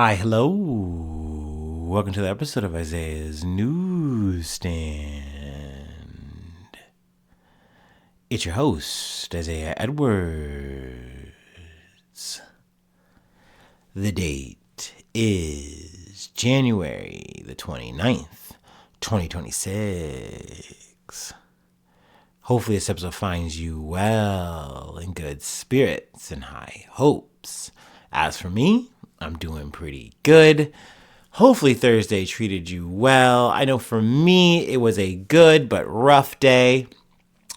Hi, hello. Welcome to the episode of Isaiah's Newsstand. It's your host, Isaiah Edwards. The date is January the 29th, 2026. Hopefully this episode finds you well, in good spirits and high hopes. As for me, I'm doing pretty good. Hopefully Thursday treated you well. I know for me, it was a good but rough day.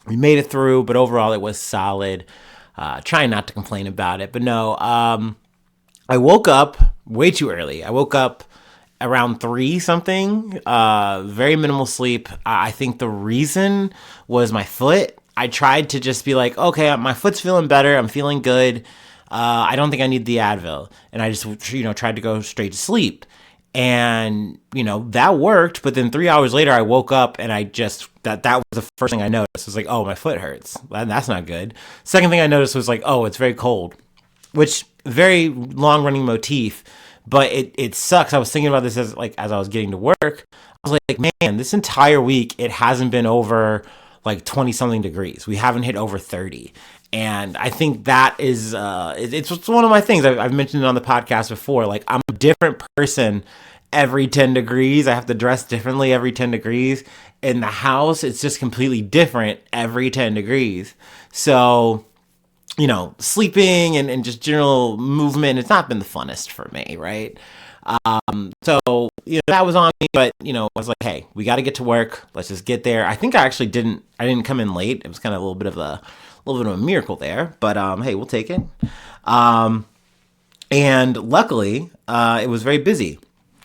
We made it through, but overall it was solid. Trying not to complain about it, but no. I woke up way too early. I woke up around 3 something. Very minimal sleep. I think the reason was my foot. I tried to just be like, okay, my foot's feeling better. I'm feeling good. I don't think I need the Advil. And I just, tried to go straight to sleep. And, that worked. But then 3 hours later, I woke up and I just, that was the first thing I noticed. It was like, oh, my foot hurts. That's not good. Second thing I noticed was like, oh, it's very cold, which very long running motif. But it sucks. I was thinking about this as I was getting to work. I was like, man, this entire week, it hasn't been over like 20 something degrees. We haven't hit over 30. And I think that is, it's one of my things. I've mentioned it on the podcast before. Like, I'm a different person every 10 degrees. I have to dress differently every 10 degrees. In the house, it's just completely different every 10 degrees. So, sleeping and just general movement, it's not been the funnest for me, right? So, that was on me, but, I was like, hey, we got to get to work. Let's just get there. I think I didn't come in late. It was kind of a little bit of a miracle there, but, hey, we'll take it. And luckily, it was very busy,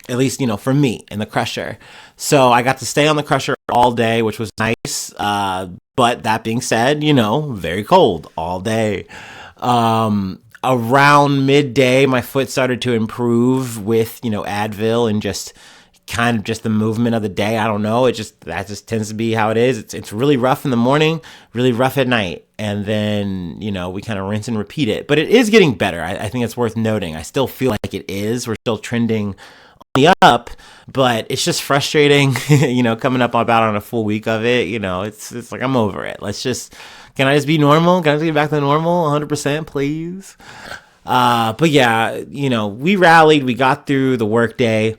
at least, for me in the crusher. So I got to stay on the crusher all day, which was nice. But that being said, very cold all day. Around midday, my foot started to improve with, Advil and just kind of just the movement of the day. I don't know. That just tends to be how it is. It's really rough in the morning, really rough at night. And then, we kind of rinse and repeat it. But it is getting better. I think it's worth noting. I still feel like it is. We're still trending on the up, but it's just frustrating, coming up about on a full week of it. It's like I'm over it. Can I just be normal? Can I just get back to normal 100%, please? But yeah, we rallied. We got through the work day.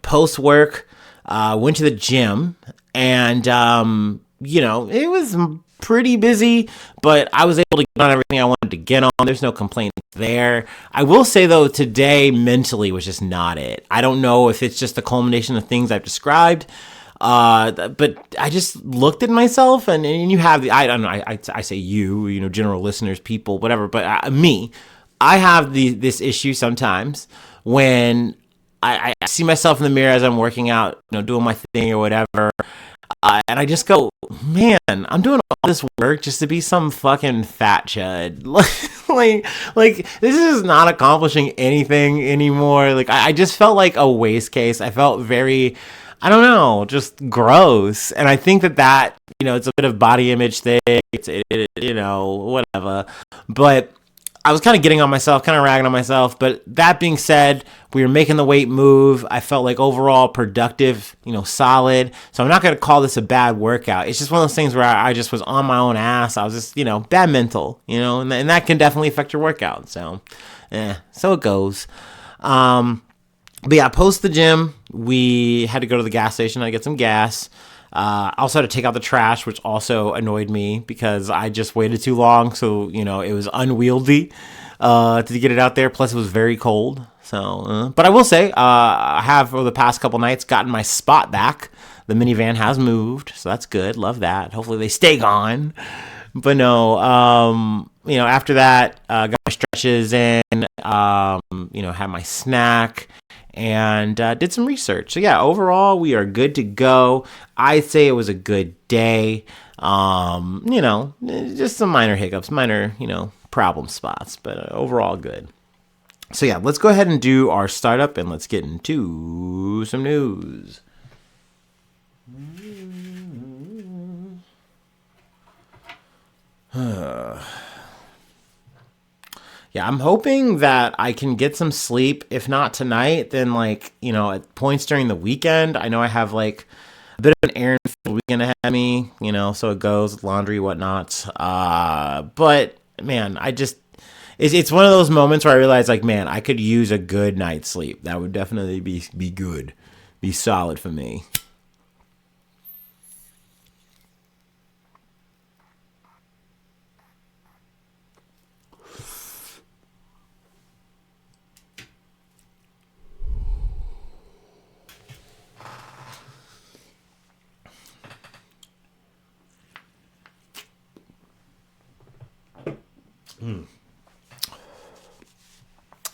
Post work, went to the gym, and it was pretty busy, but I was able to get on everything I wanted to get on. There's no complaint there. I will say though, today mentally was just not it. I don't know if it's just the culmination of things I've described, but I just looked at myself, and you have I don't know. I say you, general listeners, people, whatever. But I have this issue sometimes when I see myself in the mirror as I'm working out, doing my thing or whatever. And I just go, man, I'm doing all this work just to be some fucking fat chud. like this is not accomplishing anything anymore. Like, I just felt like a waste case. I felt very, I don't know, just gross. And I think that, it's a bit of body image thing. It's whatever. But I was kind of getting on myself, kind of ragging on myself. But that being said, we were making the weight move. I felt like overall productive, solid. So I'm not going to call this a bad workout. It's just one of those things where I just was on my own ass. I was just, bad mental, and that can definitely affect your workout. So, so it goes. But yeah, post the gym, we had to go to the gas station to get some gas. I also had to take out the trash, which also annoyed me because I just waited too long. So, it was unwieldy to get it out there. Plus, it was very cold. So, but I will say, I have over the past couple nights gotten my spot back. The minivan has moved, so that's good. Love that. Hopefully, they stay gone. But no, after that, got my stretches in, had my snack, and did some research. So yeah, overall, we are good to go. I'd say it was a good day. Just some minor hiccups, minor, problem spots, but overall good. So yeah, let's go ahead and do our startup, and let's get into some news. Yeah, I'm hoping that I can get some sleep. If not tonight, then like, at points during the weekend. I know I have like a bit of an errand weekend ahead of me, so it goes laundry, whatnot. But man, it's one of those moments where I realize like, man, I could use a good night's sleep. That would definitely be good, be solid for me.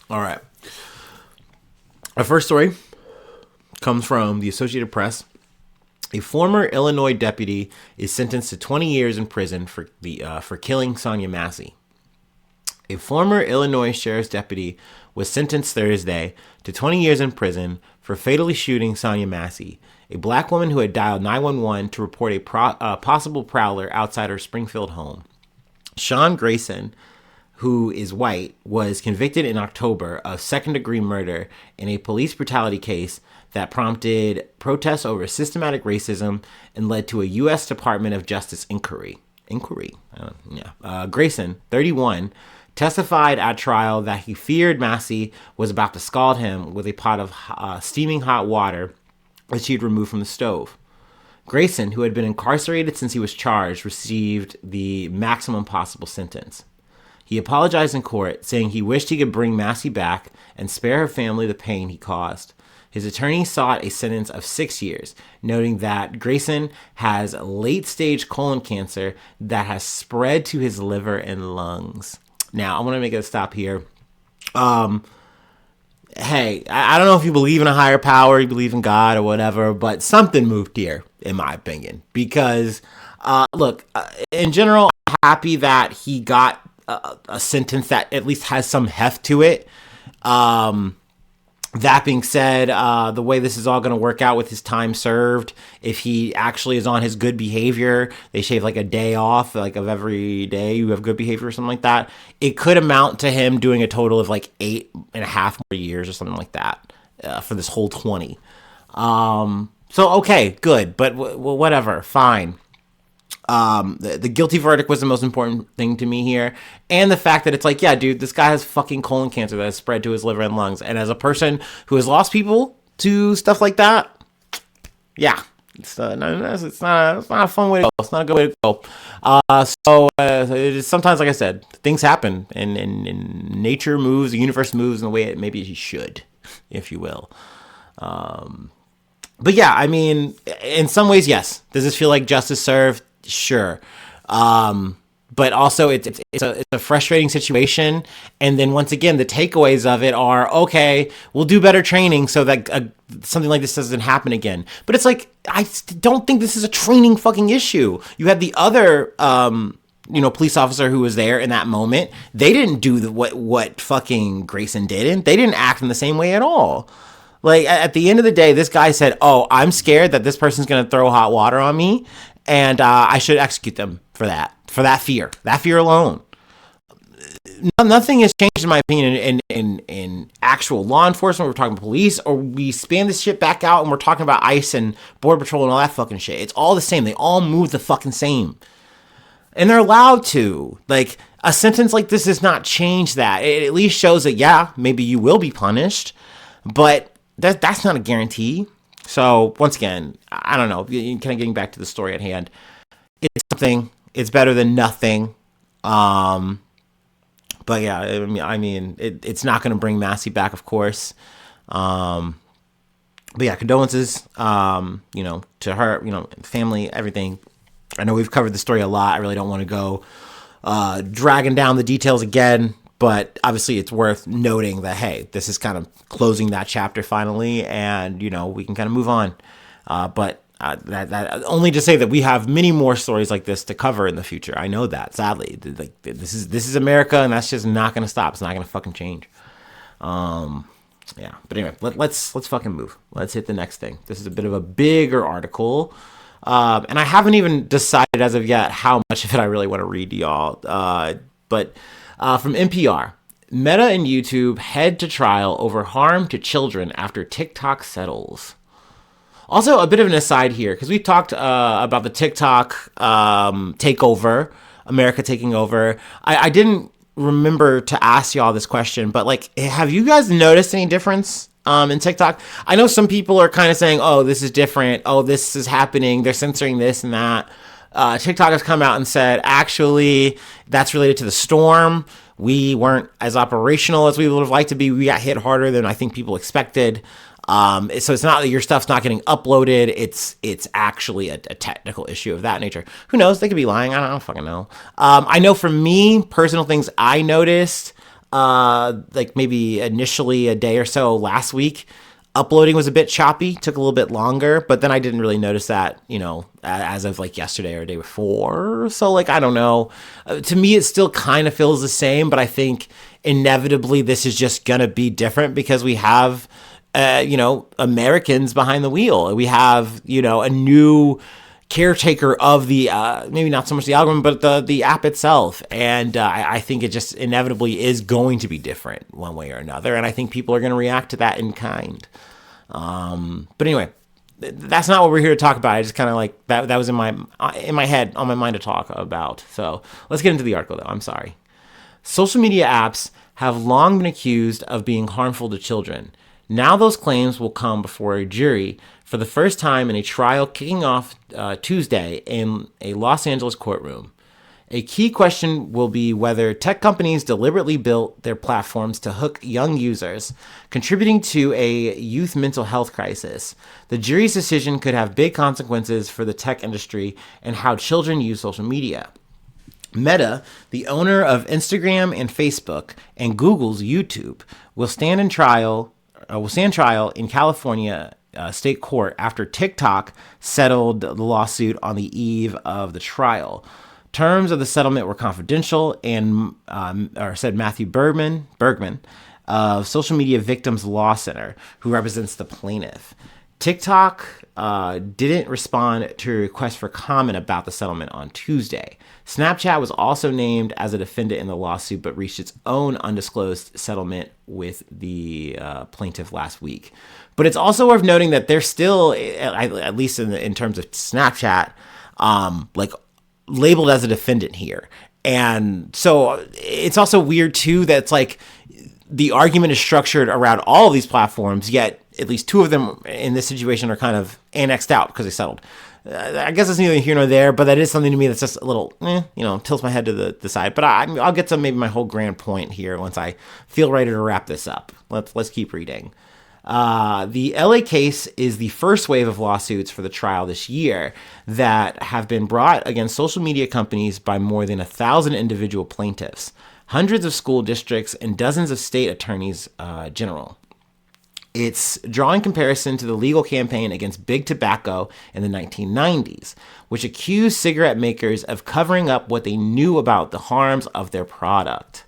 All right. Our first story comes from the Associated Press. A former Illinois deputy is sentenced to 20 years in prison for killing Sonia Massey. A former Illinois sheriff's deputy was sentenced Thursday to 20 years in prison for fatally shooting Sonia Massey, a black woman who had dialed 911 to report a possible prowler outside her Springfield home. Sean Grayson, who is white, was convicted in October of second-degree murder in a police brutality case that prompted protests over systematic racism and led to a U.S. Department of Justice inquiry. Grayson, 31, testified at trial that he feared Massey was about to scald him with a pot of steaming hot water that she'd removed from the stove. Grayson, who had been incarcerated since he was charged, received the maximum possible sentence. He apologized in court, saying he wished he could bring Massey back and spare her family the pain he caused. His attorney sought a sentence of 6 years, noting that Grayson has late-stage colon cancer that has spread to his liver and lungs. Now, I want to make a stop here. Hey, I don't know if you believe in a higher power, you believe in God or whatever, but something moved here, in my opinion. Because, look, in general, I'm happy that he got a sentence that at least has some heft to it. That being said, the way this is all going to work out with his time served, if he actually is on his good behavior, they shave like a day off, like of every day you have good behavior or something like that. It could amount to him doing a total of like 8.5 more years or something like that for this whole 20. So, okay, good. But whatever, fine. The guilty verdict was the most important thing to me here. And the fact that it's like, yeah, dude, this guy has fucking colon cancer that has spread to his liver and lungs. And as a person who has lost people to stuff like that, yeah, it's not a fun way to go. It's not a good way to go. It is sometimes, like I said, things happen and nature moves, the universe moves in the way it maybe it should, if you will. But yeah, I mean, in some ways, yes. Does this feel like justice served? Sure. But also it's a frustrating situation. And then once again, the takeaways of it are, okay, we'll do better training so that something like this doesn't happen again. But it's like, I don't think this is a training fucking issue. You had the other, police officer who was there in that moment. They didn't do what fucking Grayson did. They didn't act in the same way at all. Like, at the end of the day, this guy said, oh, I'm scared that this person's going to throw hot water on me. And I should execute them for that fear alone. Nothing has changed, in my opinion, in actual law enforcement. We're talking police, or we span this shit back out and we're talking about ICE and Border Patrol and all that fucking shit. It's all the same. They all move the fucking same. And they're allowed to. Like, a sentence like this does not change that. It at least shows that, yeah, maybe you will be punished, but that's not a guarantee. So, once again, I don't know, kind of getting back to the story at hand. It's something. It's better than nothing. But yeah, I mean, it's not going to bring Massey back, of course. But yeah, condolences, to her, family, everything. I know we've covered the story a lot. I really don't want to go dragging down the details again. But obviously, it's worth noting that, hey, this is kind of closing that chapter finally, and, we can kind of move on. But that only to say that we have many more stories like this to cover in the future. I know that, sadly. Like, this is America, and that's just not going to stop. It's not going to fucking change. Yeah. But anyway, let's fucking move. Let's hit the next thing. This is a bit of a bigger article. And I haven't even decided as of yet how much of it I really want to read to y'all. But from NPR, Meta and YouTube head to trial over harm to children after TikTok settles. Also, a bit of an aside here, because we talked about the TikTok takeover, America taking over. I didn't remember to ask y'all this question, but like, have you guys noticed any difference in TikTok? I know some people are kind of saying, oh, this is different. Oh, this is happening. They're censoring this and that. TikTok has come out and said, actually, that's related to the storm. We weren't as operational as we would have liked to be. We got hit harder than I think people expected. So it's not that your stuff's not getting uploaded. It's actually a technical issue of that nature. Who knows? They could be lying. I don't fucking know. I know for me, personal things I noticed, like maybe initially a day or so last week, uploading was a bit choppy, took a little bit longer, but then I didn't really notice that, as of like yesterday or the day before. So like, I don't know. To me, it still kind of feels the same, but I think inevitably this is just going to be different because we have, Americans behind the wheel. We have, a new caretaker of the, maybe not so much the algorithm, but the app itself. And I think it just inevitably is going to be different one way or another. And I think people are going to react to that in kind. But anyway, that's not what we're here to talk about. I just kind of like that was in my head, on my mind to talk about. So let's get into the article though. I'm sorry. Social media apps have long been accused of being harmful to children. Now those claims will come before a jury for the first time in a trial kicking off Tuesday in a Los Angeles courtroom. A key question will be whether tech companies deliberately built their platforms to hook young users, contributing to a youth mental health crisis. The jury's decision could have big consequences for the tech industry and how children use social media. Meta, the owner of Instagram and Facebook and Google's YouTube, will stand trial in California state court after TikTok settled the lawsuit on the eve of the trial. Terms of the settlement were confidential, and said Matthew Bergman of Social Media Victims Law Center, who represents the plaintiff. TikTok didn't respond to a request for comment about the settlement on Tuesday. Snapchat was also named as a defendant in the lawsuit, but reached its own undisclosed settlement with the plaintiff last week. But it's also worth noting that they're still, at least in terms of Snapchat, labeled as a defendant here. And so it's also weird, too, that it's like the argument is structured around all of these platforms, yet at least two of them in this situation are kind of annexed out because they settled. I guess it's neither here nor there, but that is something to me that's just a little, tilts my head to the side. But I'll get to maybe my whole grand point here once I feel ready to wrap this up. Let's keep reading. The LA case is the first wave of lawsuits for the trial this year that have been brought against social media companies by more than 1,000 individual plaintiffs, hundreds of school districts, and dozens of state attorneys general. It's drawing comparison to the legal campaign against big tobacco in the 1990s, which accused cigarette makers of covering up what they knew about the harms of their product.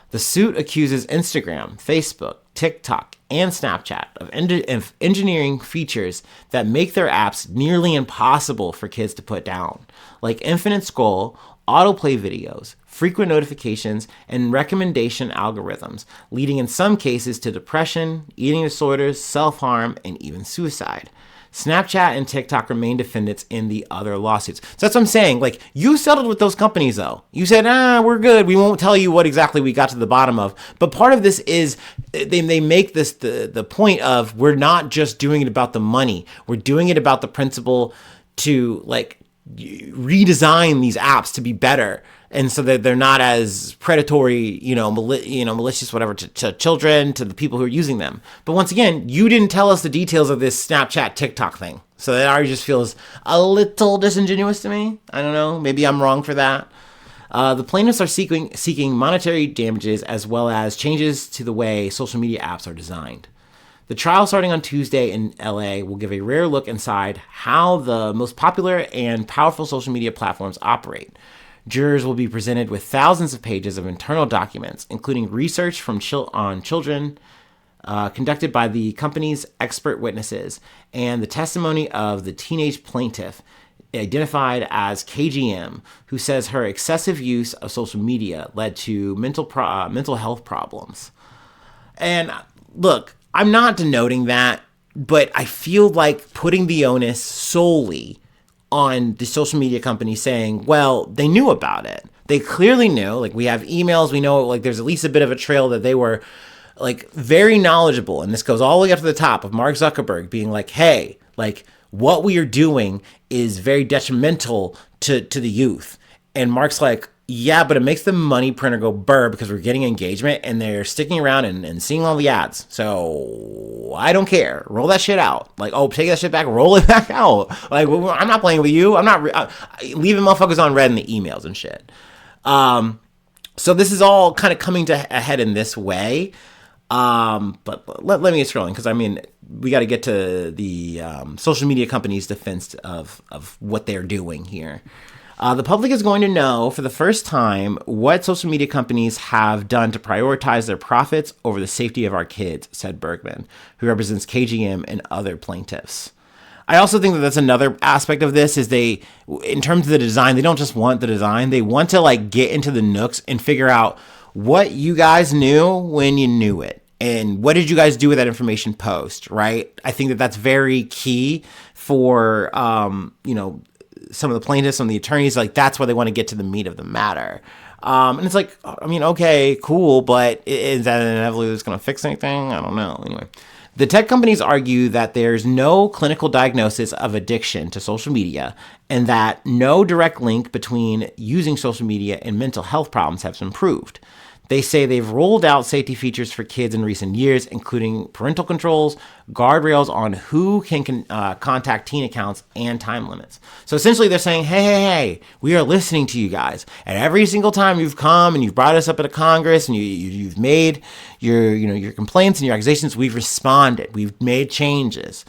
The suit accuses Instagram, Facebook, TikTok, and Snapchat of engineering features that make their apps nearly impossible for kids to put down, like infinite scroll, autoplay videos, frequent notifications, and recommendation algorithms, leading in some cases to depression, eating disorders, self-harm, and even suicide. Snapchat and TikTok remain defendants in the other lawsuits. So that's what I'm saying. Like, you settled with those companies, though. You said, we're good. We won't tell you what exactly we got to the bottom of. But part of this is they make this the point of, we're not just doing it about the money. We're doing it about the principle to, like, redesign these apps to be better, and so that they're not as predatory, malicious, whatever, to children, to the people who are using them. But once again, you didn't tell us the details of this Snapchat TikTok thing, so that already just feels a little disingenuous to me. I don't know, maybe I'm wrong for that. The plaintiffs are seeking monetary damages as well as changes to the way social media apps are designed. The trial starting on Tuesday in LA will give a rare look inside how the most popular and powerful social media platforms operate. Jurors will be presented with thousands of pages of internal documents, including research on children conducted by the company's expert witnesses and the testimony of the teenage plaintiff, identified as KGM, who says her excessive use of social media led to mental health problems. And look, I'm not denoting that, but I feel like putting the onus solely on the social media companies saying, well, they knew about it. They clearly knew. Like, we have emails. We know, like, there's at least a bit of a trail that they were, like, very knowledgeable. And this goes all the way up to the top of Mark Zuckerberg being like, hey, like, what we are doing is very detrimental to the youth. And Mark's like, yeah, but it makes the money printer go burr because we're getting engagement and they're sticking around and seeing all the ads. So I don't care. Roll that shit out. Like, oh, take that shit back, roll it back out. Like, I'm not playing with you. I'm not leaving motherfuckers on red in the emails and shit. So this is all kind of coming to a head in this way. But let me get scrolling, because I mean, we got to get to the social media companies' defense of what they're doing here. The public is going to know for the first time what social media companies have done to prioritize their profits over the safety of our kids, said Bergman, who represents KGM and other plaintiffs. I also think that that's another aspect of this is they, in terms of the design, they don't just want the design. They want to like get into the nooks and figure out what you guys knew when you knew it. And what did you guys do with that information post, right? I think that that's very key for, some of the plaintiffs, some of the attorneys. Like, that's where they want to get to the meat of the matter. And it's like, I mean, okay, cool, but is that inevitably that's going to fix anything? I don't know. Anyway, the tech companies argue that there's no clinical diagnosis of addiction to social media and that no direct link between using social media and mental health problems has been proved. They say they've rolled out safety features for kids in recent years, including parental controls, guardrails on who can contact teen accounts, and time limits. So essentially they're saying, hey, we are listening to you guys. And every single time you've come and you've brought us up at a Congress and you've made your complaints and your accusations, we've responded. We've made changes.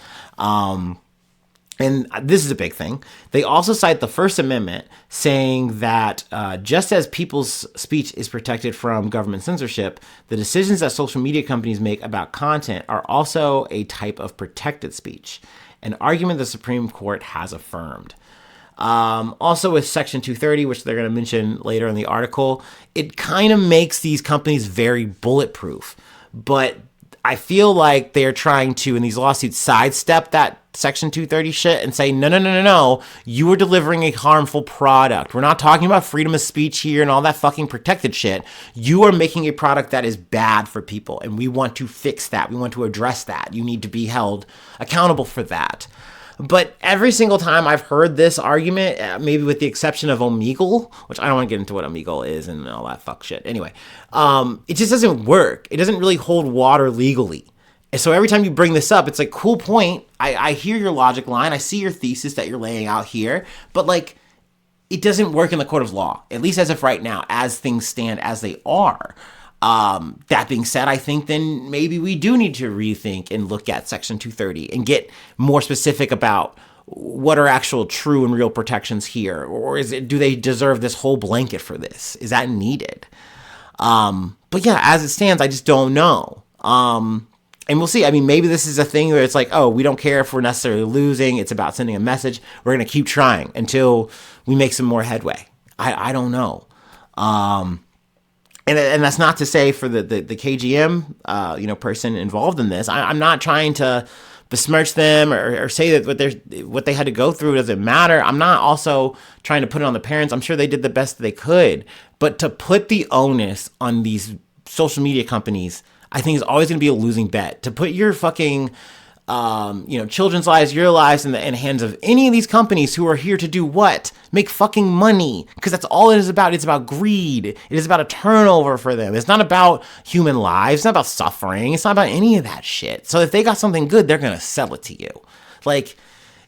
And this is a big thing. They also cite the First Amendment, saying that just as people's speech is protected from government censorship, the decisions that social media companies make about content are also a type of protected speech, an argument the Supreme Court has affirmed. Also with Section 230, which they're going to mention later in the article, it kind of makes these companies very bulletproof. But I feel like they're trying to, in these lawsuits, sidestep that Section 230 shit and say, no, you are delivering a harmful product. We're not talking about freedom of speech here and all that fucking protected shit. You are making a product that is bad for people, and we want to fix that. We want to address that. You need to be held accountable for that. But every single time I've heard this argument, maybe with the exception of Omegle, which I don't want to get into what Omegle is and all that fuck shit. Anyway, it just doesn't work. It doesn't really hold water legally. And so every time you bring this up, it's like, cool point. I hear your logic line. I see your thesis that you're laying out here. But like, it doesn't work in the court of law, at least as of right now, as things stand as they are. That being said, I think then maybe we do need to rethink and look at Section 230 and get more specific about what are actual true and real protections here. Or do they deserve this whole blanket for this? Is that needed? But yeah, as it stands, I just don't know. And we'll see. I mean, maybe this is a thing where it's like, oh, we don't care if we're necessarily losing. It's about sending a message. We're going to keep trying until we make some more headway. I don't know. And that's not to say for the KGM, person involved in this. I'm not trying to besmirch them or say that what they had to go through doesn't matter. I'm not also trying to put it on the parents. I'm sure they did the best they could. But to put the onus on these social media companies, I think is always going to be a losing bet. To put your fucking, children's lives, your lives in the hands of any of these companies who are here to do what? Make fucking money. Because that's all it is about. It's about greed. It is about a turnover for them. It's not about human lives. It's not about suffering. It's not about any of that shit. So if they got something good, they're going to sell it to you. Like,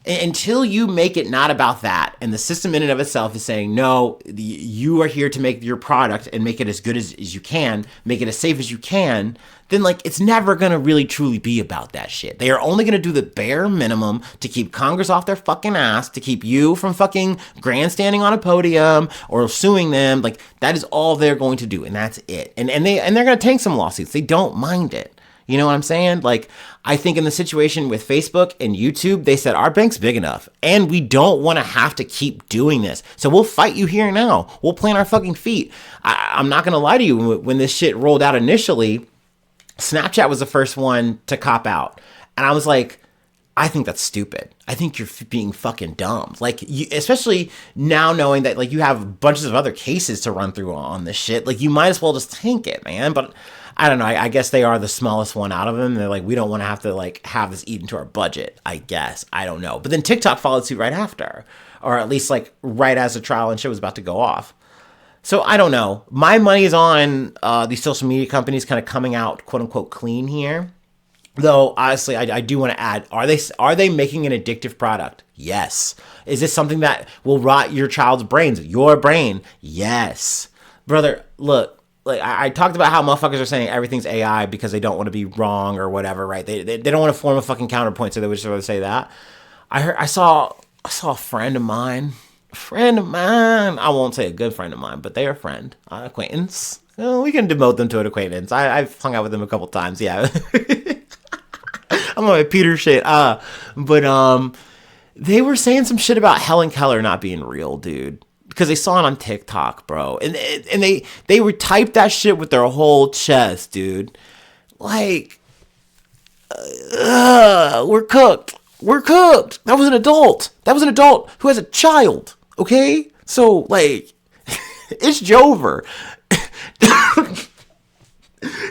until you make it not about that, and the system in and of itself is saying, no, you are here to make your product and make it as good as you can, make it as safe as you can, then like it's never going to really truly be about that shit. They are only going to do the bare minimum to keep Congress off their fucking ass, to keep you from fucking grandstanding on a podium or suing them. Like, that is all they're going to do, and that's it. And they're going to tank some lawsuits. They don't mind it. You know what I'm saying? Like, I think in the situation with Facebook and YouTube, they said, our bank's big enough and we don't want to have to keep doing this. So we'll fight you here now. We'll plant our fucking feet. I'm not going to lie to you. When this shit rolled out initially, Snapchat was the first one to cop out. And I was like, I think that's stupid. I think you're being fucking dumb. Like, especially now knowing that, like, you have bunches of other cases to run through on this shit. Like, you might as well just tank it, man. But I don't know. I guess they are the smallest one out of them. They're like, we don't want to have to, like, have this eat into our budget, I guess. I don't know. But then TikTok followed suit right after. Or at least, like, right as the trial and shit was about to go off. So I don't know. My money is on these social media companies kind of coming out, quote unquote, clean here. Though, honestly, I do want to add, are they making an addictive product? Yes. Is this something that will rot your child's brains, your brain? Yes. Brother, look, like I talked about how motherfuckers are saying everything's AI because they don't want to be wrong or whatever, right? They don't want to form a fucking counterpoint, so they would just rather say that. I saw a friend of mine. I won't say a good friend of mine, but they're a friend, acquaintance. We can demote them to an acquaintance. I've hung out with them a couple times, yeah. I'm on my Peter shit. But they were saying some shit about Helen Keller not being real, dude. Because they saw it on TikTok, bro. And they would type that shit with their whole chest, dude. Like, we're cooked. We're cooked. That was an adult. That was an adult who has a child. Okay? So, like, it's Jover.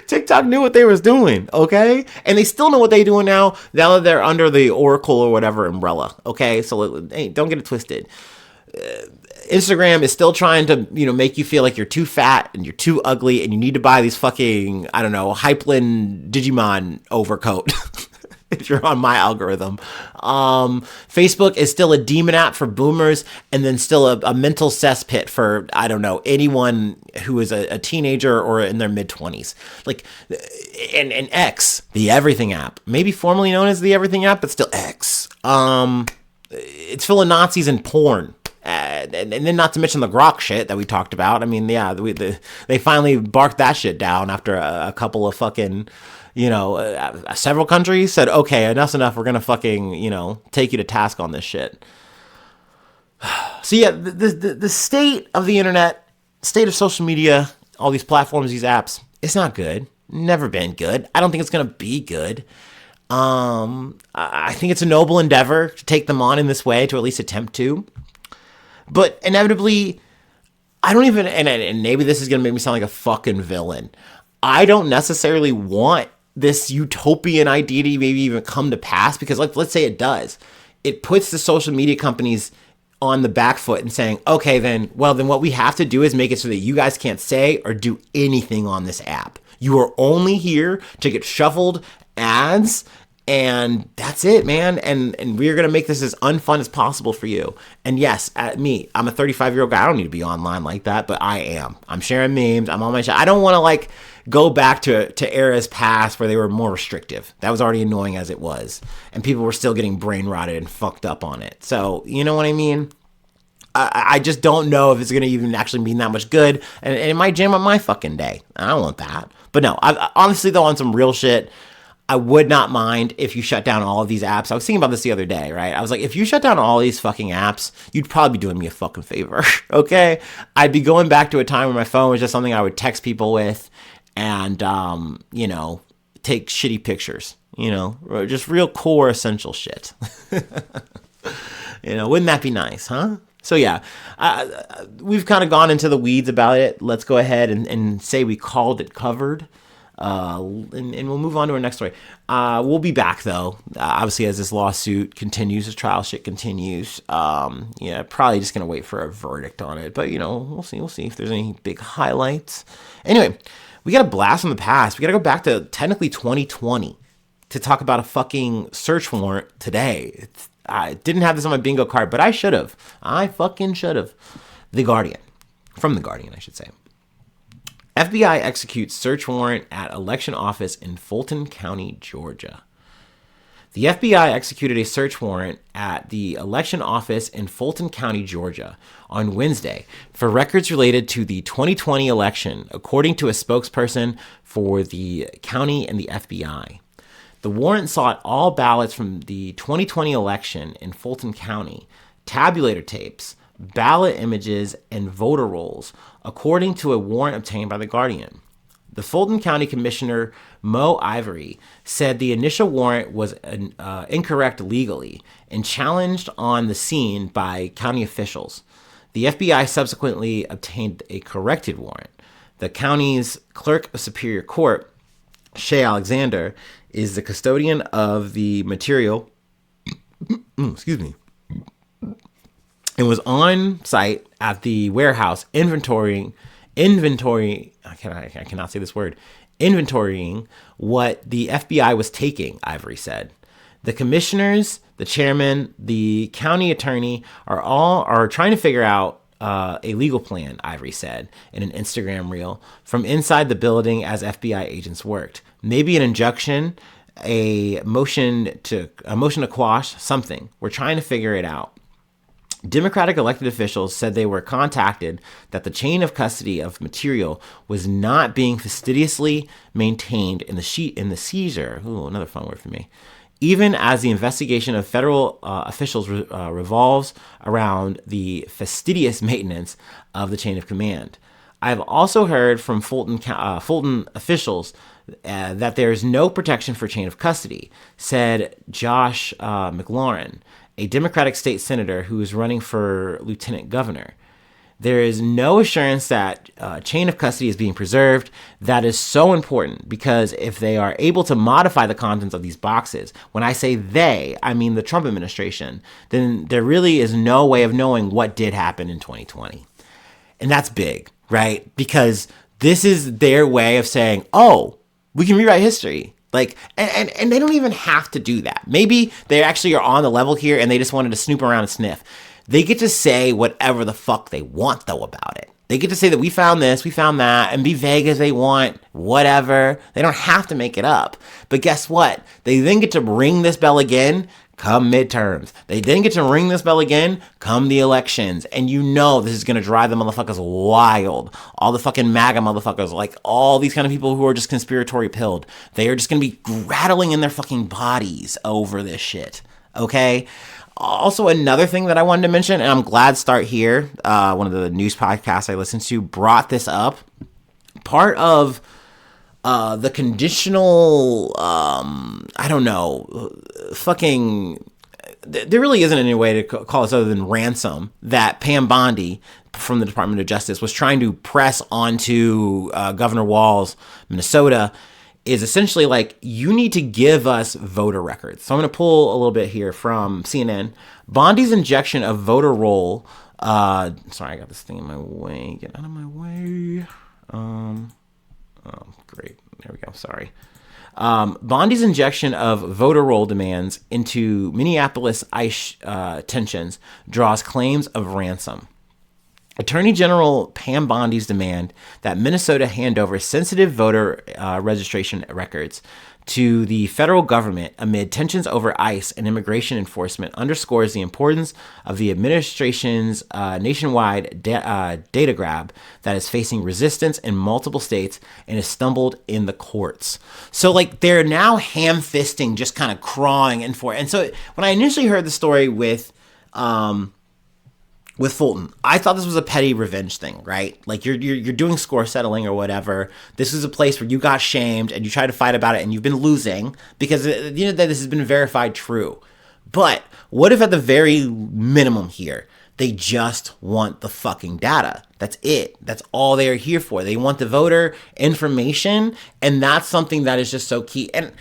TikTok knew what they was doing, okay? And they still know what they're doing now that they're under the Oracle or whatever umbrella, okay? So, hey, don't get it twisted. Instagram is still trying to, make you feel like you're too fat and you're too ugly and you need to buy these fucking, I don't know, Hypeland Digimon overcoat. If you're on my algorithm. Facebook is still a demon app for boomers and then still a mental cesspit for, I don't know, anyone who is a teenager or in their mid-20s. Like, and X, the everything app, maybe formerly known as the everything app, but still X. It's full of Nazis and porn. And then not to mention the Grok shit that we talked about. I mean, yeah, they finally barked that shit down after a couple of fucking... several countries said, okay, enough's enough. We're going to fucking, take you to task on this shit. So yeah, the state of the internet, state of social media, all these platforms, these apps, it's not good. Never been good. I don't think it's going to be good. I think it's a noble endeavor to take them on in this way, to at least attempt to. But inevitably, I don't even, and maybe this is going to make me sound like a fucking villain. I don't necessarily want this utopian idea to maybe even come to pass, because let's say it does. It puts the social media companies on the back foot and saying, okay, then what we have to do is make it so that you guys can't say or do anything on this app. You are only here to get shuffled ads, and that's it, man. And we're going to make this as unfun as possible for you. And yes, I'm a 35-year-old guy. I don't need to be online like that, but I am. I'm sharing memes. I'm on my shit. I don't want to go back to eras past where they were more restrictive. That was already annoying as it was. And people were still getting brain rotted and fucked up on it. So, you know what I mean? I just don't know if it's going to even actually mean that much good. And it might jam up my fucking day. I don't want that. But no, honestly, though, on some real shit, I would not mind if you shut down all of these apps. I was thinking about this the other day, right? I was like, if you shut down all these fucking apps, you'd probably be doing me a fucking favor, okay? I'd be going back to a time where my phone was just something I would text people with and, take shitty pictures, just real core essential shit. Wouldn't that be nice, huh? So yeah, we've kind of gone into the weeds about it. Let's go ahead and say we called it covered. And we'll move on to our next story. We'll be back though, obviously, as this lawsuit continues, this trial shit continues. Probably just gonna wait for a verdict on it, but we'll see if there's any big highlights. Anyway, we got a blast from the past. We got to go back to technically 2020 to talk about a fucking search warrant today. I didn't have this on my bingo card, but I should have. I fucking should have. From The Guardian, I should say. FBI executes search warrant at election office in Fulton County, Georgia. The FBI executed a search warrant at the election office in Fulton County, Georgia, on Wednesday for records related to the 2020 election, according to a spokesperson for the county and the FBI. The warrant sought all ballots from the 2020 election in Fulton County, tabulator tapes, ballot images, and voter rolls, according to a warrant obtained by The Guardian. The Fulton County Commissioner, Mo Ivory, said the initial warrant was incorrect legally and challenged on the scene by county officials. The FBI subsequently obtained a corrected warrant. The county's clerk of Superior Court, Shay Alexander, is the custodian of the material excuse me, and was on site at the warehouse inventorying what the FBI was taking, Ivory said. The commissioners, the chairman, the county attorney are trying to figure out a legal plan, Ivory said in an Instagram reel from inside the building as FBI agents worked. Maybe an injunction, a motion to quash, something. We're trying to figure it out. Democratic elected officials said they were contacted that the chain of custody of material was not being fastidiously maintained in the seizure. Ooh, another fun word for me. Even as the investigation of federal officials revolves around the fastidious maintenance of the chain of command. I've also heard from Fulton officials that there is no protection for chain of custody, said Josh McLaurin, a Democratic state senator who is running for lieutenant governor. There is no assurance that chain of custody is being preserved. That is so important because if they are able to modify the contents of these boxes, when I say they, I mean the Trump administration, then there really is no way of knowing what did happen in 2020. And that's big, right? Because this is their way of saying, oh, we can rewrite history. Like, and they don't even have to do that. Maybe they actually are on the level here and they just wanted to snoop around and sniff. They get to say whatever the fuck they want, though, about it. They get to say that we found this, we found that, and be vague as they want, whatever. They don't have to make it up. But guess what? They then get to ring this bell again come midterms. They then get to ring this bell again come the elections. And you know this is going to drive the motherfuckers wild. All the fucking MAGA motherfuckers, like all these kind of people who are just conspiratory pilled. They are just going to be rattling in their fucking bodies over this shit. Okay? Also, another thing that I wanted to mention, and I'm glad Start Here, one of the news podcasts I listened to, brought this up. Part of the conditional, there really isn't any way to call this other than ransom that Pam Bondi from the Department of Justice was trying to press onto Governor Walz, Minnesota, is essentially like, you need to give us voter records. So I'm going to pull a little bit here from CNN. Bondi's injection of voter roll, sorry, I got this thing in my way. Get out of my way. Oh, great. There we go. Sorry. Bondi's injection of voter roll demands into Minneapolis ICE tensions draws claims of ransom. Attorney General Pam Bondi's demand that Minnesota hand over sensitive voter registration records to the federal government amid tensions over ICE and immigration enforcement underscores the importance of the administration's nationwide data grab that is facing resistance in multiple states and has stumbled in the courts. So, like, they're now ham-fisting, just kind of crawling in for it. And so when I initially heard the story with Fulton, I thought this was a petty revenge thing, right? Like, you're doing score settling or whatever. This is a place where you got shamed and you tried to fight about it and you've been losing because at the end of the day, this has been verified true. But what if at the very minimum here, they just want the fucking data? That's it. That's all they are here for. They want the voter information, and that's something that is just so key. And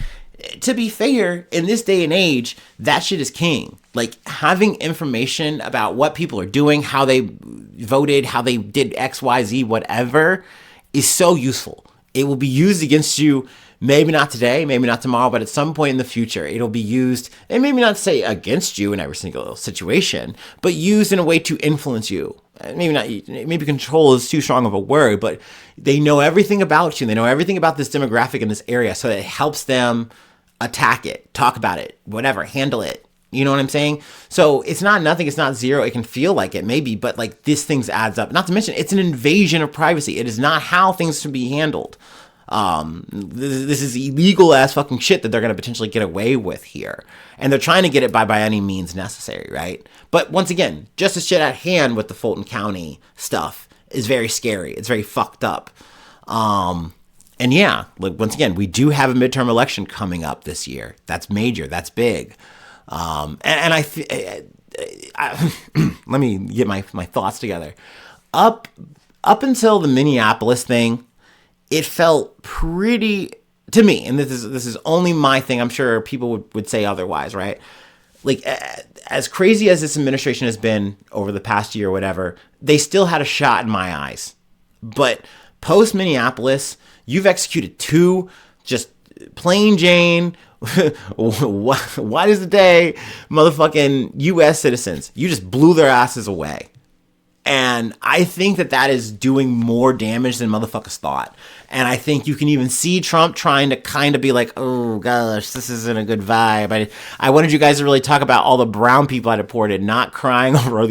to be fair, in this day and age, that shit is king. Like, having information about what people are doing, how they voted, how they did X, Y, Z, whatever, is so useful. It will be used against you, maybe not today, maybe not tomorrow, but at some point in the future, it'll be used, and maybe not say against you in every single situation, but used in a way to influence you. Maybe control is too strong of a word, but they know everything about you. They know everything about this demographic in this area, so it helps them attack it, talk about it, whatever, handle it. You know what I'm saying? So it's not nothing. It's not zero. It can feel like it maybe, but like this things adds up. Not to mention, it's an invasion of privacy. It is not how things should be handled. This is illegal ass fucking shit that they're going to potentially get away with here. And they're trying to get it by any means necessary, right? But once again, just the shit at hand with the Fulton County stuff is very scary. It's very fucked up. And yeah, like once again, we do have a midterm election coming up this year. That's major. That's big. Let me get my thoughts together. Up until the Minneapolis thing, it felt pretty to me, and this is only my thing. I'm sure people would say otherwise, right? Like as crazy as this administration has been over the past year or whatever, they still had a shot in my eyes. But post Minneapolis, you've executed two just plain Jane, why is the day, motherfucking U.S. citizens. You just blew their asses away. And I think that is doing more damage than motherfuckers thought. And I think you can even see Trump trying to kind of be like, oh gosh, this isn't a good vibe. I wanted you guys to really talk about all the brown people I deported, not crying over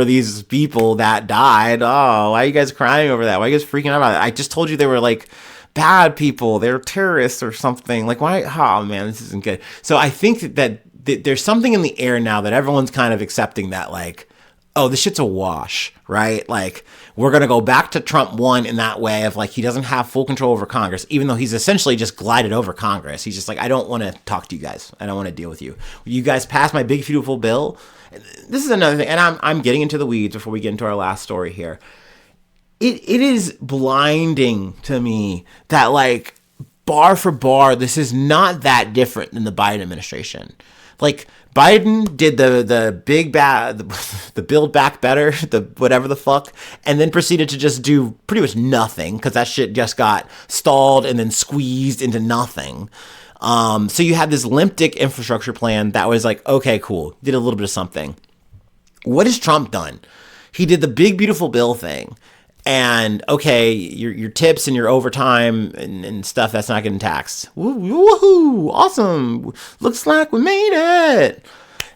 these people that died. Oh, why are you guys crying over that? Why are you guys freaking out about it? I just told you they were like bad people. They're terrorists or something. Like, why? Oh man, this isn't good. So I think that there's something in the air now that everyone's kind of accepting that, like, oh, this shit's a wash, right? Like, we're going to go back to Trump 1 in that way of, like, he doesn't have full control over Congress, even though he's essentially just glided over Congress. He's just like, I don't want to talk to you guys. I don't want to deal with you. You guys pass my big, beautiful bill. This is another thing, and I'm getting into the weeds before we get into our last story here. It is blinding to me that, like, bar for bar, this is not that different than the Biden administration. Like, Biden did the big bad, the Build Back Better, the whatever the fuck, and then proceeded to just do pretty much nothing because that shit just got stalled and then squeezed into nothing. So you had this limp dick infrastructure plan that was like, okay, cool, did a little bit of something. What has Trump done? He did the big beautiful bill thing. And okay, your tips and your overtime and stuff that's not getting taxed. Woohoo! Awesome! Looks like we made it.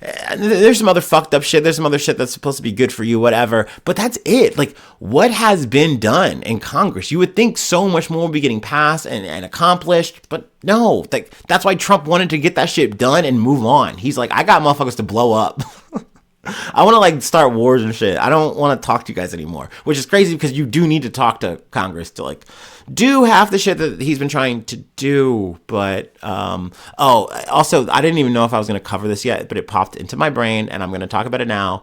And there's some other fucked up shit. There's some other shit that's supposed to be good for you, whatever. But that's it. Like, what has been done in Congress? You would think so much more would be getting passed and accomplished, but no. Like, that's why Trump wanted to get that shit done and move on. He's like, I got motherfuckers to blow up. I want to like start wars and shit. I don't want to talk to you guys anymore, which is crazy because you do need to talk to Congress to like do half the shit that he's been trying to do. But also, I didn't even know if I was going to cover this yet, but it popped into my brain and I'm going to talk about it now.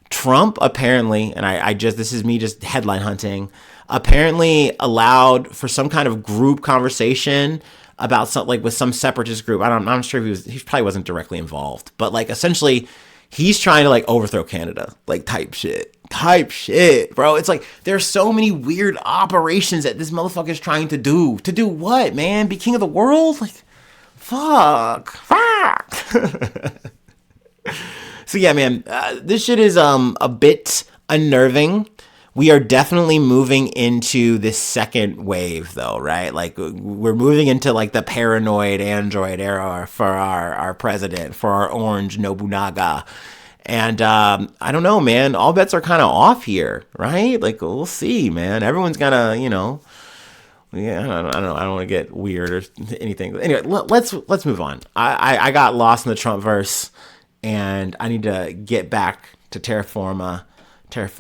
Trump apparently, and I just, this is me just headline hunting, apparently allowed for some kind of group conversation about something like with some separatist group. I'm not sure if he probably wasn't directly involved, but like essentially he's trying to like overthrow Canada, like type shit, bro. It's like there's so many weird operations that this motherfucker is trying to do. To do what, man? Be king of the world? Like, fuck. So yeah, man, this shit is a bit unnerving. We are definitely moving into this second wave, though, right? Like, we're moving into, like, the paranoid android era for our president, for our orange Nobunaga. And I don't know, man. All bets are kind of off here, right? Like, we'll see, man. Everyone's gonna, you know... Yeah, I don't know. I don't want to get weird or anything. Anyway, let's move on. I got lost in the Trump verse, and I need to get back to terra firma. But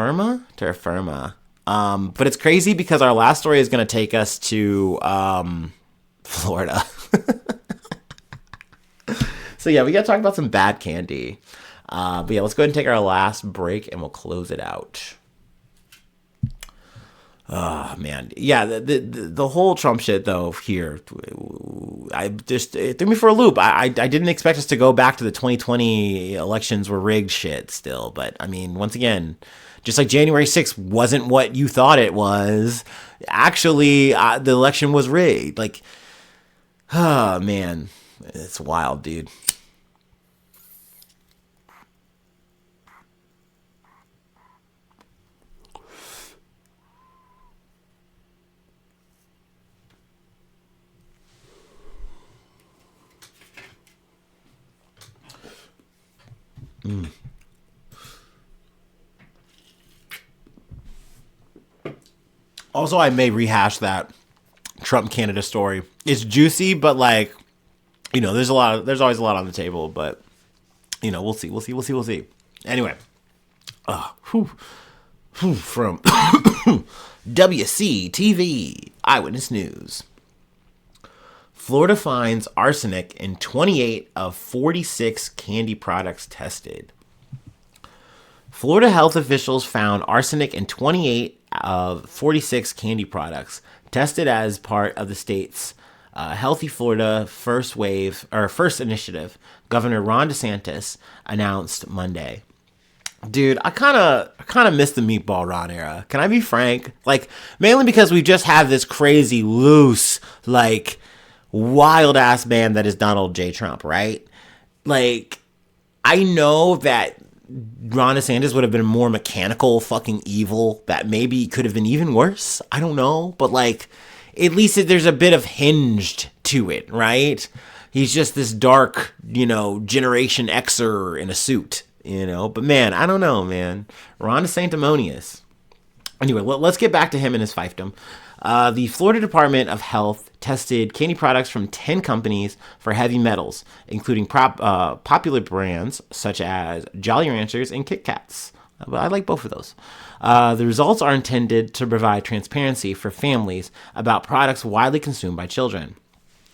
it's crazy because our last story is going to take us to Florida. So yeah, we got to talk about some bad candy. But yeah, let's go ahead and take our last break and we'll close it out. Oh man, yeah, the whole Trump shit though here, it threw me for a loop. I didn't expect us to go back to the 2020 elections were rigged shit still, but I mean, once again, just like January 6th wasn't what you thought it was. Actually, the election was rigged. Like, oh man, it's wild, dude. Also, I may rehash that Trump Canada story. It's juicy, but like, there's always a lot on the table, but we'll see. Anyway, from WCTV Eyewitness News. Florida finds arsenic in 28 of 46 candy products tested. Florida health officials found arsenic in 28 of 46 candy products tested as part of the state's Healthy Florida First Initiative. Governor Ron DeSantis announced Monday. Dude, I kind of miss the Meatball Ron era. Can I be frank? Like, mainly because we just have this crazy, loose, like, wild ass man that is Donald J. Trump, right? Like, I know that Ron DeSantis would have been more mechanical, fucking evil. That maybe could have been even worse. I don't know, but like, at least there's a bit of hinged to it, right? He's just this dark, Generation Xer in a suit, But man, I don't know, man. Ron is sanctimonious. Anyway, let's get back to him and his fiefdom. The Florida Department of Health tested candy products from 10 companies for heavy metals, including popular brands such as Jolly Ranchers and Kit Kats. But I like both of those. The results are intended to provide transparency for families about products widely consumed by children.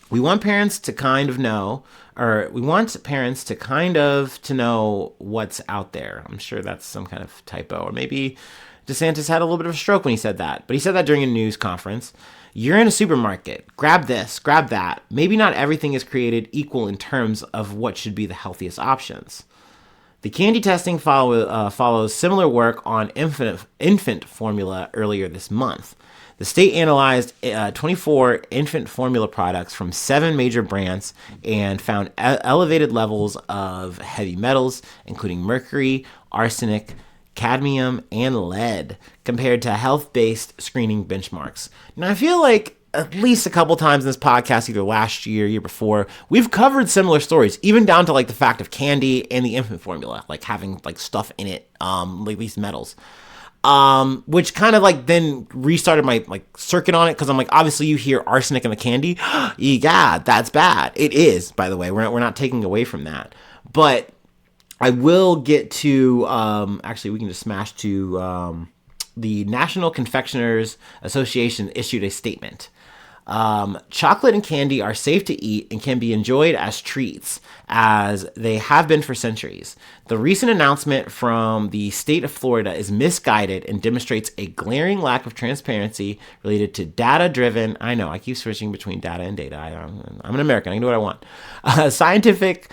We want parents to kind of know what's out there. I'm sure that's some kind of typo, or maybe DeSantis had a little bit of a stroke when he said that, but he said that during a news conference. You're in a supermarket. Grab this, grab that. Maybe not everything is created equal in terms of what should be the healthiest options. The candy testing follows similar work on infant formula earlier this month. The state analyzed 24 infant formula products from 7 major brands and found elevated levels of heavy metals, including mercury, arsenic, cadmium, and lead, compared to health-based screening benchmarks. Now, I feel like at least a couple times in this podcast, either last year, year before, we've covered similar stories, even down to like the fact of candy and the infant formula, like having like stuff in it, like these metals. Which kind of like then restarted my like circuit on it, because I'm like, obviously you hear arsenic in the candy, yeah, that's bad. It is, by the way. We're not taking away from that, but I will get to, actually we can just smash to, the National Confectioners Association issued a statement. Chocolate and candy are safe to eat and can be enjoyed as treats, as they have been for centuries. The recent announcement from the state of Florida is misguided and demonstrates a glaring lack of transparency related to data-driven, I know, I keep switching between data and data. I'm an American, I can do what I want. Scientific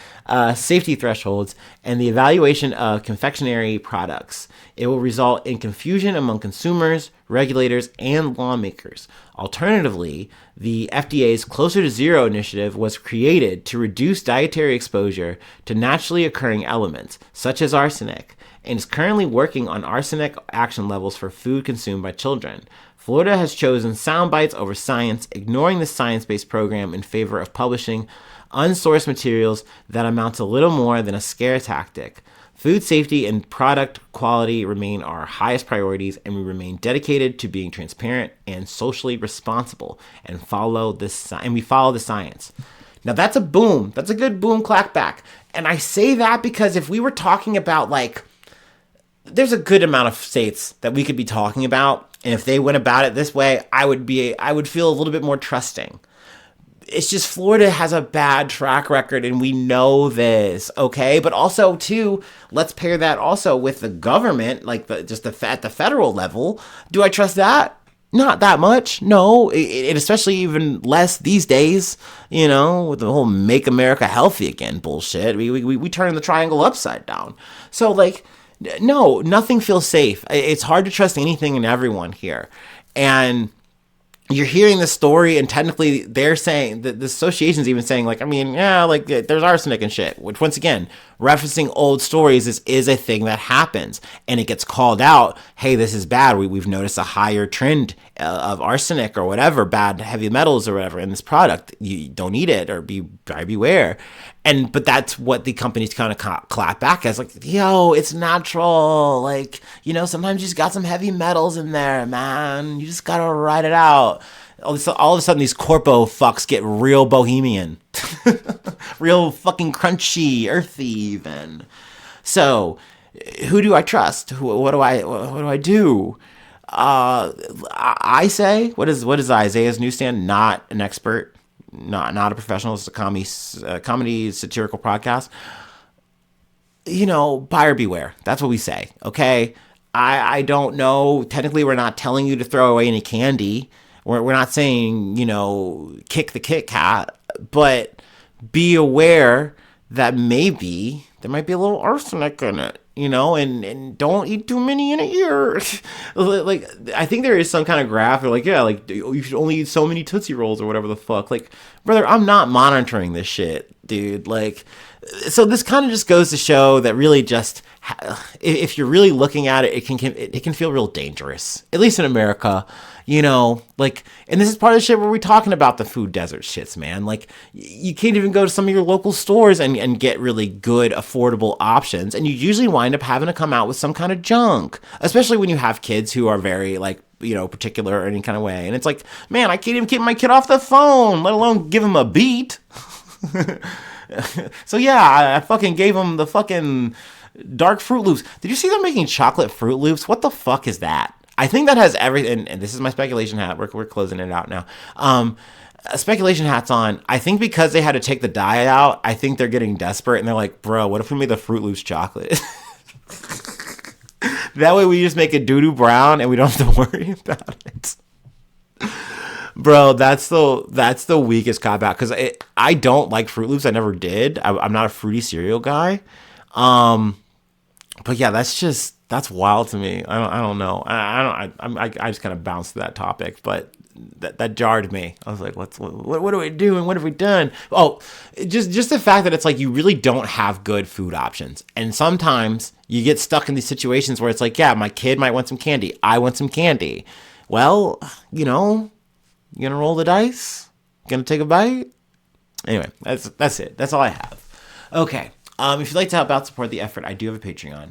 safety thresholds and the evaluation of confectionery products. It will result in confusion among consumers, regulators, and lawmakers. Alternatively, the FDA's Closer to Zero initiative was created to reduce dietary exposure to naturally occurring elements, such as arsenic, and is currently working on arsenic action levels for food consumed by children. Florida has chosen sound bites over science, ignoring the science-based program in favor of publishing unsourced materials that amount to little more than a scare tactic. Food safety and product quality remain our highest priorities, and we remain dedicated to being transparent and socially responsible, and we follow the science. Now that's a boom. That's a good boom clack back. And I say that because if we were talking about like, there's a good amount of states that we could be talking about, and if they went about it this way, I would feel a little bit more trusting. It's just Florida has a bad track record, and we know this, okay? But also, too, let's pair that also with the government, like at the federal level. Do I trust that? Not that much, no. It especially even less these days, with the whole "Make America Healthy Again" bullshit. We turn the triangle upside down. So, like, no, nothing feels safe. It's hard to trust anything and everyone here, and you're hearing this story, and technically they're saying that the association's even saying, like, I mean, yeah, like there's arsenic and shit, which once again, referencing old stories is a thing that happens, and it gets called out. Hey, this is bad. We've noticed a higher trend of arsenic or whatever, bad heavy metals or whatever in this product. You don't eat it, or beware. But that's what the companies kind of clap back as, like, yo, it's natural. Like, sometimes you just got some heavy metals in there, man. You just gotta ride it out. All of a sudden, these corpo fucks get real bohemian, real fucking crunchy, earthy, even. So, who do I trust? What do I do? I say, what is Isaiah's Newsstand? Not an expert, not a professional. It's a comedy satirical podcast. Buyer beware. That's what we say. Okay. I don't know. Technically, we're not telling you to throw away any candy. We're not saying, kick the Kit Kat, but be aware that maybe there might be a little arsenic in it, and don't eat too many in a year. Like, I think there is some kind of graph, or like, yeah, like, you should only eat so many Tootsie Rolls or whatever the fuck. Like, brother, I'm not monitoring this shit, dude. Like, so this kind of just goes to show that really just, if you're really looking at it, it can feel real dangerous, at least in America. Like, and this is part of the shit where we're talking about the food desert shits, man. Like, you can't even go to some of your local stores and get really good, affordable options. And you usually wind up having to come out with some kind of junk, especially when you have kids who are very, like, particular or any kind of way. And it's like, man, I can't even keep my kid off the phone, let alone give him a beat. So yeah, I fucking gave him the fucking dark Fruit Loops. Did you see they're making chocolate Fruit Loops? What the fuck is that? I think that has everything, and this is my speculation hat. We're closing it out now. Speculation hat's on. I think because they had to take the dye out, I think they're getting desperate, and they're like, bro, what if we made the Fruit Loops chocolate? That way we just make it doo-doo brown, and we don't have to worry about it. Bro, that's the weakest cop out, because I don't like Fruit Loops. I never did. I'm not a fruity cereal guy. But yeah, that's wild to me. I don't know. I just kind of bounced to that topic, but that jarred me. I was like, what are we doing? What have we done? Oh, just the fact that it's like you really don't have good food options, and sometimes you get stuck in these situations where it's like, yeah, my kid might want some candy. I want some candy. Well, you gonna roll the dice? Gonna take a bite? Anyway, that's it. That's all I have. Okay. If you'd like to help out, support the effort, I do have a Patreon.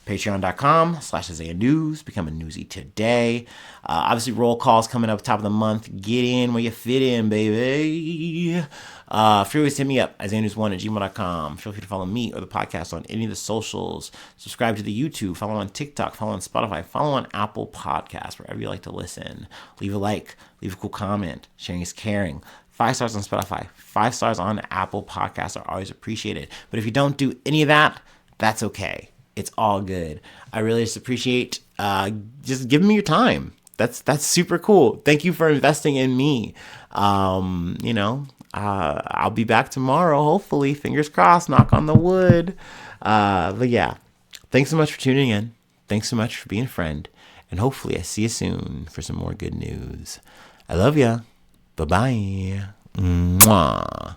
Patreon.com/Isaiah News. Become a newsie today. Obviously, roll calls coming up top of the month. Get in where you fit in, baby. Free ways to hit me up, IsaiahNews1@gmail.com. Feel free to follow me or the podcast on any of the socials. Subscribe to the YouTube. Follow on TikTok. Follow on Spotify. Follow on Apple Podcasts, wherever you like to listen. Leave a like. Leave a cool comment. Sharing is caring. 5 stars on Spotify. 5 stars on Apple Podcasts are always appreciated. But if you don't do any of that, that's okay. It's all good. I really just appreciate just giving me your time. That's super cool. Thank you for investing in me. I'll be back tomorrow, hopefully. Fingers crossed, knock on the wood. But yeah, thanks so much for tuning in. Thanks so much for being a friend. And hopefully I see you soon for some more good news. I love ya. Bye-bye. Mwah.